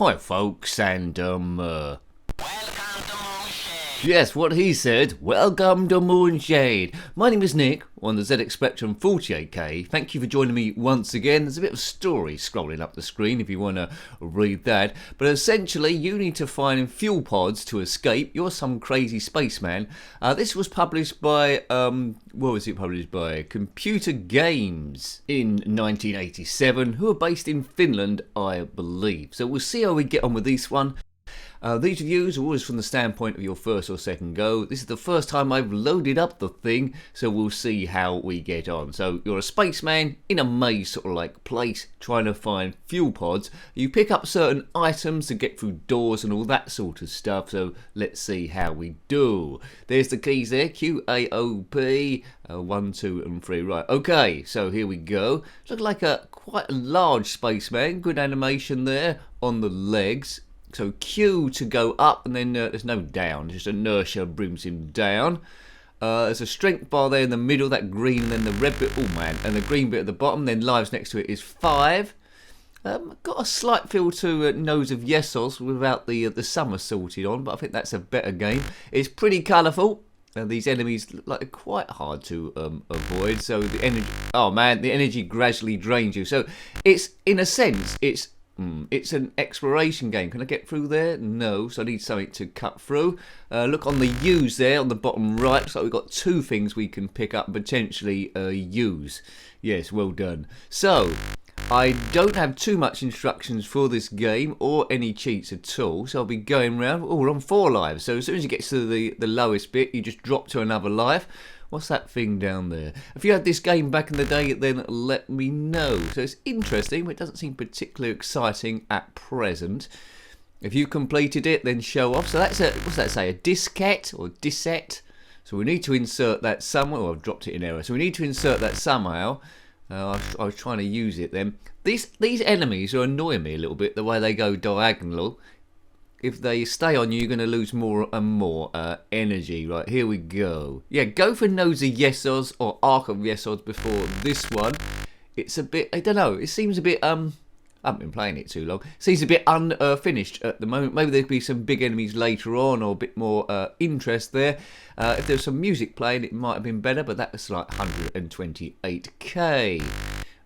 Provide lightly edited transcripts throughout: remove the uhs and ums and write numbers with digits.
Hi folks, and Welcome to Moonshade. yes, what he said, welcome to Moonshade. My name is Nick, on the zxspectrum 48K. Thank you for joining me once again. There's a bit of a story scrolling up the screen if you want to read that. But essentially, you need to find fuel pods to escape. You're some crazy spaceman. This was published by, what was it published by? Computer Games in 1987, who are based in Finland, I believe. So we'll see how we get on with this one. These reviews are always from the standpoint of your first or second go. This is the first time I've loaded up the thing, so we'll see how we get on. So you're a spaceman in a maze sort of like place trying to find fuel pods. You pick up certain items to get through doors and all that sort of stuff, so let's see how we do. There's the keys there, QAOP, 1, 2 and 3. Right, okay, so here we go. Looks like quite a large spaceman, good animation there on the legs. So Q to go up, and then there's no down, just inertia brings him down. There's a strength bar there in the middle, that green, and then the red bit, oh man, and the green bit at the bottom, then lives next to it is 5. Got a slight feel to Nose of Yesos without the summer sorted on, but I think that's a better game. It's pretty colourful. These enemies look like they're quite hard to avoid, so the energy, oh man, the energy gradually drains you. So it's, in a sense, it's an exploration game. Can I get through there? No, so I need something to cut through. Look on the U's there on the bottom right. So we've got 2 things we can pick up and potentially use. Yes, well done. So I don't have too much instructions for this game or any cheats at all. So I'll be going around. Oh, we're on 4 lives. So as soon as you get to the lowest bit, you just drop to another life. What's that thing down there? If you had this game back in the day, then let me know. So it's interesting, but it doesn't seem particularly exciting at present. If you completed it, then show off. So that's a, what's that say, a diskette or disset? So we need to insert that somewhere. Oh, I've dropped it in error. So we need to insert that somehow. I was trying to use it then. These enemies are annoying me a little bit, the way they go diagonal. If they stay on you, you're going to lose more and more energy. Right, here we go. Yeah, go for Nose of Yesos or Arc of Yesos before this one. It's a bit, I don't know, it seems a bit, I haven't been playing it too long. It seems a bit unfinished at the moment. Maybe there'd be some big enemies later on or a bit more interest there. If there was some music playing, it might have been better, but that was like 128k.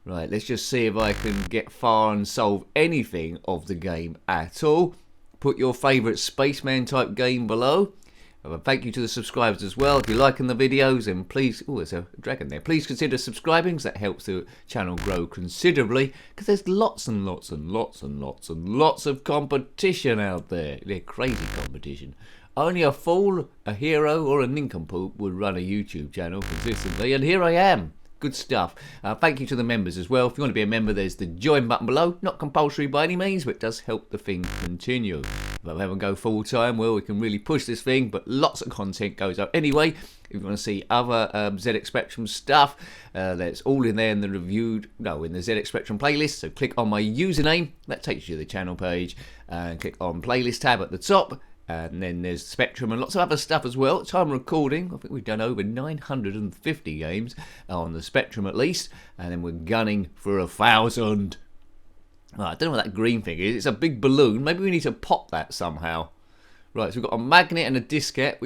Right, let's just see if I can get far and solve anything of the game at all. Put your favourite spaceman type game below. Thank you to the subscribers as well. If you're liking the videos, then please, oh, there's a dragon there. Please consider subscribing, because that helps the channel grow considerably. Because there's lots and lots and lots and lots and lots of competition out there. They're crazy competition. Only a fool, a hero, or a nincompoop would run a YouTube channel consistently, and here I am. Good stuff. Thank you to the members as well. If you want to be a member, there's the join button below. Not compulsory by any means, but it does help the thing continue. If I ever go full time, well, we can really push this thing, but lots of content goes up anyway. If you want to see other zxspectrum stuff, that's all in there in the in the zxspectrum playlist. So click on my username, that takes you to the channel page, and click on playlist tab at the top. And then there's Spectrum and lots of other stuff as well. Time of recording, I think we've done over 950 games on the Spectrum at least. And then we're gunning for 1,000. Oh, I don't know what that green thing is. It's a big balloon. Maybe we need to pop that somehow. Right, so we've got a magnet and a diskette.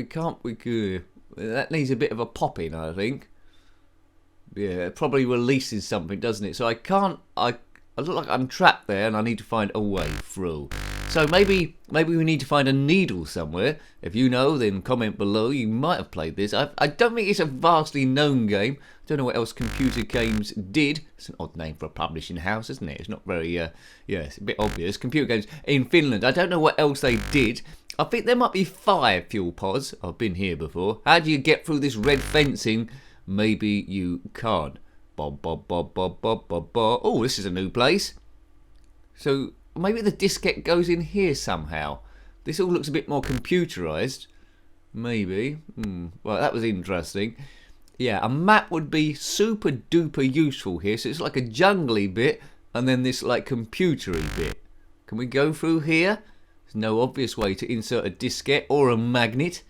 That needs a bit of a popping, I think. Yeah, it probably releases something, doesn't it? So I look like I'm trapped there and I need to find a way through. So maybe we need to find a needle somewhere. If you know, then comment below. You might have played this. I don't think it's a vastly known game. I don't know what else Computer Games did. It's an odd name for a publishing house, isn't it? It's not very, yeah, it's a bit obvious. Computer Games in Finland. I don't know what else they did. I think there might be 5 fuel pods. I've been here before. How do you get through this red fencing? Maybe you can't. Bob, bob, bob, bob, bob, bob, bob. Oh, this is a new place. So maybe the diskette goes in here somehow. This all looks a bit more computerized. Maybe. Well, that was interesting. Yeah, a map would be super duper useful here. So it's like a jungly bit and then this like computery bit. Can we go through here? There's no obvious way to insert a diskette or a magnet.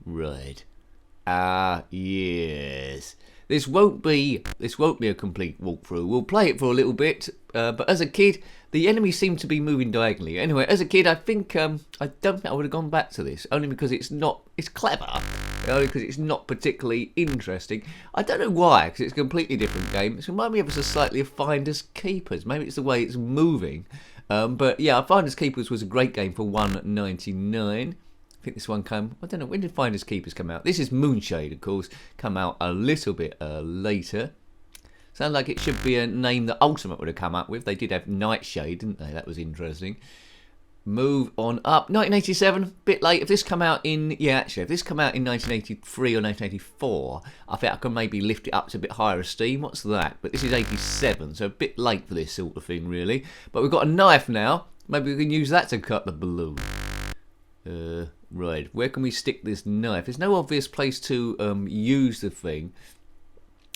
Right. Yes. This won't be a complete walkthrough. We'll play it for a little bit, but as a kid, the enemies seem to be moving diagonally. Anyway, as a kid, I think I don't think I would have gone back to this, only because it's clever, only because it's not particularly interesting. I don't know why, because it's a completely different game. It reminds me of us slightly of Finders Keepers. Maybe it's the way it's moving, but yeah, Finders Keepers was a great game for $1.99. I think this one came, I don't know, when did Finders Keepers come out? This is Moonshade, of course, come out a little bit later. Sounds like it should be a name that Ultimate would have come up with. They did have Nightshade, didn't they? That was interesting. Move on up. 1987, bit late. If this come out in, yeah, actually, if this come out in 1983 or 1984, I think I can maybe lift it up to a bit higher esteem. What's that? But this is 87, so a bit late for this sort of thing, really. But we've got a knife now. Maybe we can use that to cut the balloon. Right, where can we stick this knife? There's no obvious place to use the thing.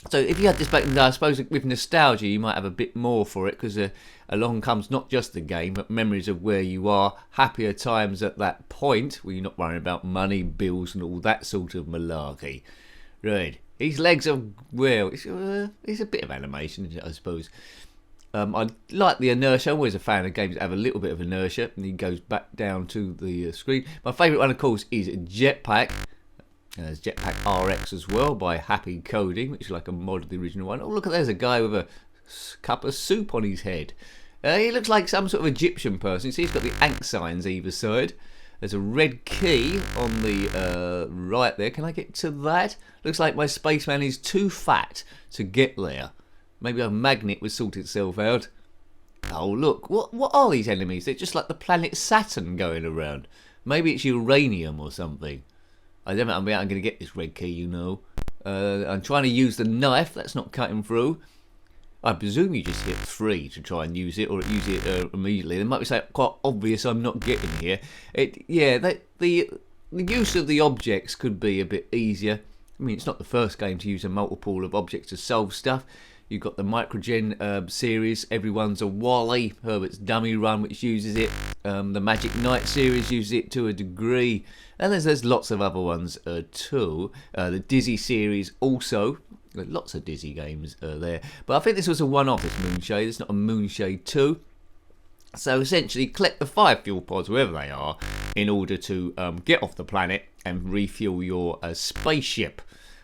So if you had this back then, I suppose with nostalgia you might have a bit more for it, because along comes not just the game but memories of where you are, happier times at that point where you're not worrying about money, bills and all that sort of malarkey. Right, his legs are, well, it's a bit of animation, isn't it, I suppose. I like the inertia. I'm always a fan of games that have a little bit of inertia, and he goes back down to the screen. My favourite one, of course, is Jetpack. There's Jetpack RX as well by Happy Coding, which is like a mod of the original one. Oh, look, there's a guy with a cup of soup on his head. He looks like some sort of Egyptian person. You see, he's got the Ankh signs either side. There's a red key on the right there. Can I get to that? Looks like my spaceman is too fat to get there. Maybe a magnet would sort itself out. Oh, look, what are these enemies? They're just like the planet Saturn going around. Maybe it's uranium or something. I don't know how I'm going to get this red key, you know. I'm trying to use the knife. That's not cutting through. I presume you just hit 3 to try and use it, or use it immediately. It might be something quite obvious I'm not getting here. The use of the objects could be a bit easier. I mean, it's not the first game to use a multiple of objects to solve stuff. You've got the Microgen series, Everyone's a Wally, Herbert's Dummy Run, which uses it. The Magic Knight series uses it to a degree. And there's lots of other ones too. The Dizzy series also. Lots of Dizzy games there. But I think this was a one-off, this Moonshade. It's not a Moonshade 2. So essentially, collect the 5 fuel pods, wherever they are, in order to get off the planet and refuel your spaceship.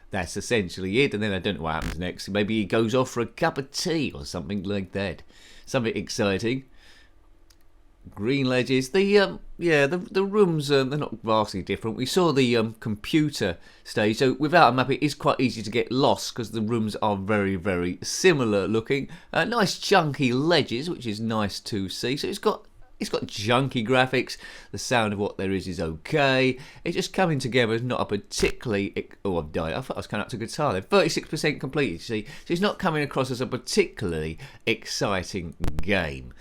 That's essentially it, and then I don't know what happens next. Maybe he goes off for a cup of tea or something like that. Something exciting. Green ledges. The rooms, they're not vastly different. We saw the computer stage, so without a map it is quite easy to get lost because the rooms are very, very similar looking. Nice chunky ledges, which is nice to see. So it's got junky graphics. The sound of what there is okay. It's just coming together as not a particularly... Oh, I've died. I thought I was coming up to guitar then. 36% completed, you see. So it's not coming across as a particularly exciting game.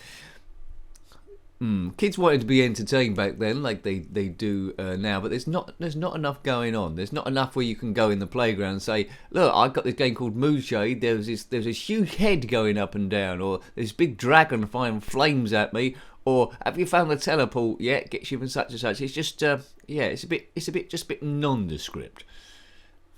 Kids wanted to be entertained back then, like they do now, but there's not enough going on. There's not enough where you can go in the playground and say, "Look, I've got this game called Moonshade. There's this huge head going up and down, or this big dragon firing flames at me, or have you found the teleport yet? Gets you from such and such." It's just it's a bit nondescript.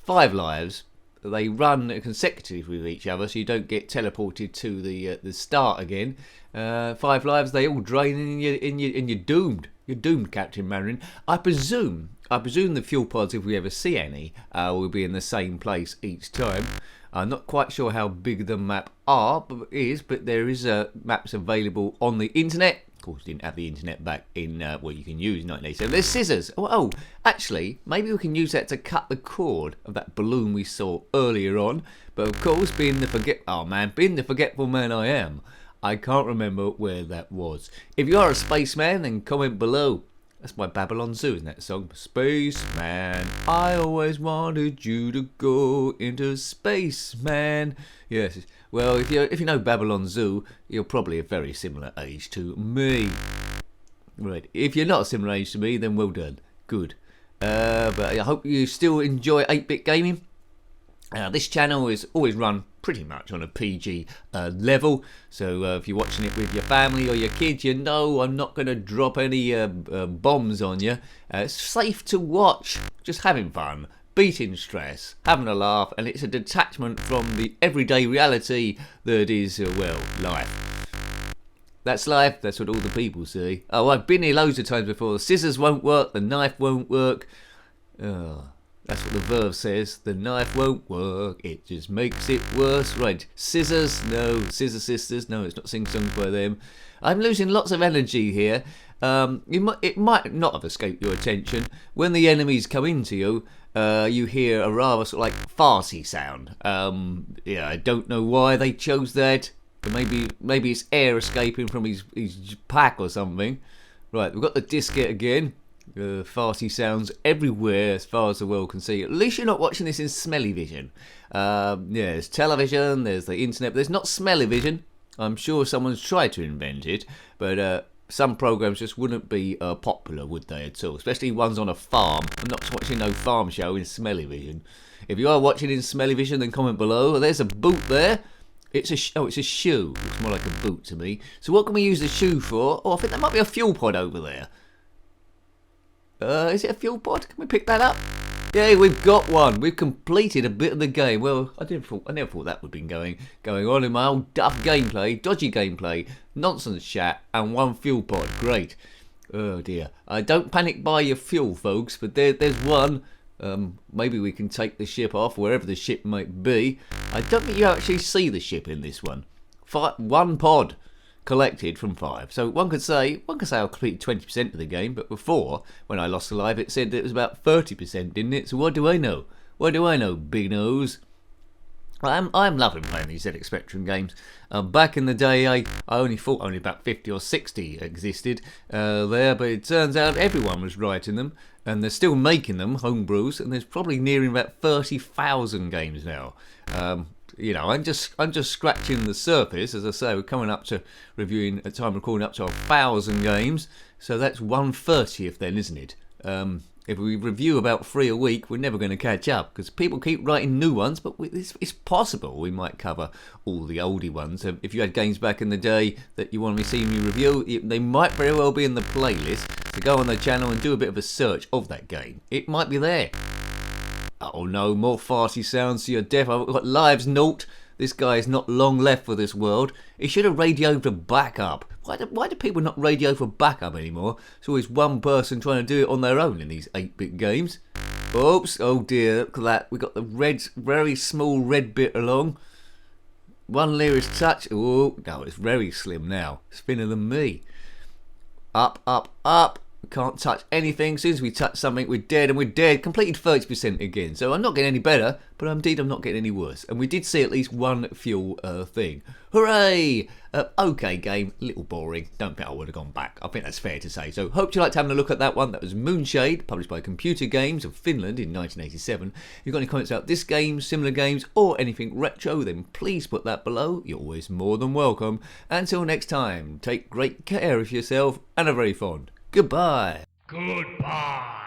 5 lives. They run consecutively with each other, so you don't get teleported to the start again. 5 lives, they all drain, and you're doomed. You're doomed, Captain Mandarin. I presume the fuel pods, if we ever see any, will be in the same place each time. I'm not quite sure how big the map but there is maps available on the internet. Of course, didn't have the internet back in what you can use 1987. There's scissors. Oh, actually, maybe we can use that to cut the cord of that balloon we saw earlier on. But of course, being the forgetful man I am, I can't remember where that was. If you are a spaceman, then comment below. That's by Babylon Zoo, isn't that song? Spaceman, I always wanted you to go into space, man. Yes. Well, if you know Babylon Zoo, you're probably a very similar age to me. Right. If you're not a similar age to me, then well done. Good. But I hope you still enjoy 8-bit gaming. This channel is always run pretty much on a PG level, so if you're watching it with your family or your kids, you know I'm not going to drop any bombs on you. It's safe to watch, just having fun, beating stress, having a laugh, and it's a detachment from the everyday reality that is, well, life. That's life, that's what all the people say. Oh, I've been here loads of times before. The scissors won't work, the knife won't work. Oh, that's what the verb says. The knife won't work, it just makes it worse. Right, scissors, no. Scissor Sisters, no, it's not sing-songs by them. I'm losing lots of energy here. It might not have escaped your attention. When the enemies come into you, you hear a rather sort of like farty sound. Yeah, I don't know why they chose that. But maybe it's air escaping from his pack or something. Right, we've got the diskette again. Farty sounds everywhere as far as the world can see. At least you're not watching this in smelly vision. Yeah, there's television, there's the internet, but there's not smelly vision. I'm sure someone's tried to invent it, but some programs just wouldn't be popular, would they, at all? Especially ones on a farm. I'm not watching no farm show in smelly vision. If you are watching in smelly vision, then comment below. There's a boot there. It's a shoe. Looks more like a boot to me. So what can we use the shoe for? Oh, I think that might be a fuel pod over there. Is it a fuel pod? Can we pick that up? Yay, we've got one. We've completed a bit of the game. Well, I never thought that would be going on in my old duff gameplay, dodgy gameplay, nonsense chat, and one fuel pod. Great. Oh dear. Don't panic by your fuel, folks. But there's one. Maybe we can take the ship off wherever the ship might be. I don't think you actually see the ship in this one. One pod collected from 5. So one could say I completed 20% of the game, but before, when I lost alive, it said that it was about 30%, didn't it? So what do I know? What do I know, big nose? I'm loving playing these ZX Spectrum games. Back in the day, I only thought only about 50 or 60 existed there, but it turns out everyone was writing them, and they're still making them, homebrews, and there's probably nearing about 30,000 games now. You know, I'm just scratching the surface. As I say, we're coming up to reviewing at time of recording up to 1,000 games, so that's 1/30th then, isn't it? If we review about 3 a week, we're never going to catch up because people keep writing new ones, but it's possible we might cover all the oldie ones. If you had games back in the day that you want to see me review, they might very well be in the playlist. So go on the channel and do a bit of a search of that game. It might be there. Oh no, more farty sounds to your death. I've got lives naught. This guy is not long left for this world. He should have radioed for backup. Why do people not radio for backup anymore? It's always one person trying to do it on their own in these 8-bit games. Oops, oh dear, look at that. We've got the red, very small red bit along. One nearest touch. Oh, no, it's very slim now. It's thinner than me. Up, up, up. We can't touch anything. As soon as we touch something, we're dead, and we're dead. Completed 30% again. So I'm not getting any better, but indeed I'm not getting any worse. And we did see at least one fuel thing. Hooray! Okay game, a little boring. Don't think I would have gone back. I think that's fair to say. So hope you liked having a look at that one. That was Moonshade, published by Computer Games of Finland in 1987. If you've got any comments about this game, similar games, or anything retro, then please put that below. You're always more than welcome. Until next time, take great care of yourself and are very fond. Goodbye. Goodbye.